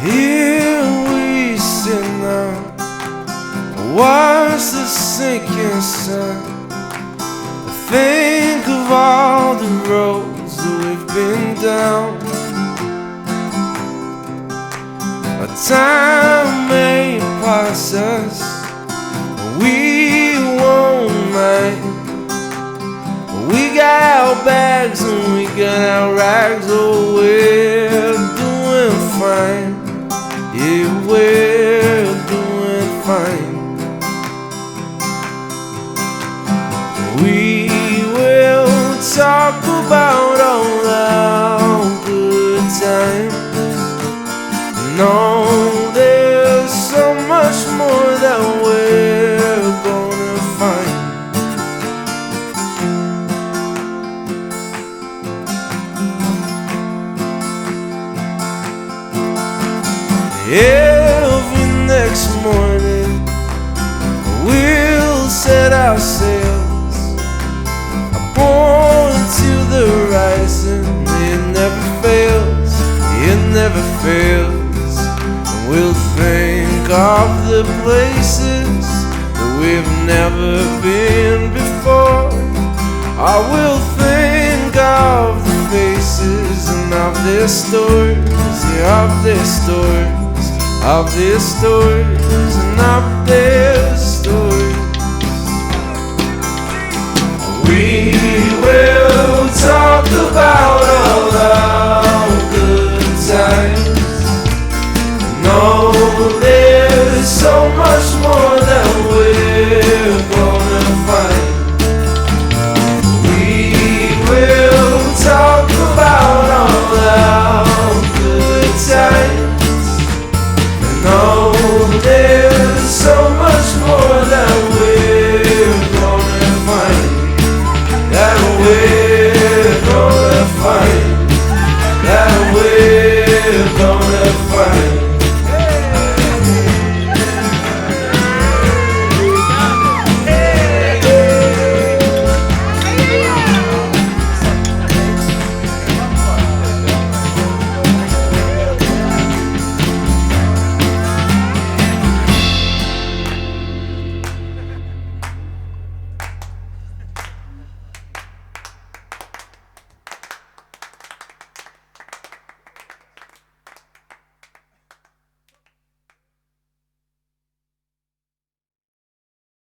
Here we sit now, watch the sinking sun. I think of all the roads that we've been down. A time may pass us, we won't mind. We got our bags and we got our rags. Oh, we're doing fine. Yeah, we're doing fine. We will talk about all our good times. No, there's so much more that we're gonna find. Every next morning we'll set our sails born to the horizon. It never fails, it never fails. And we'll think of the places that we've never been before. I will think of the faces and of their stories, yeah, of their stories, of their stories, and of their stories. We will talk about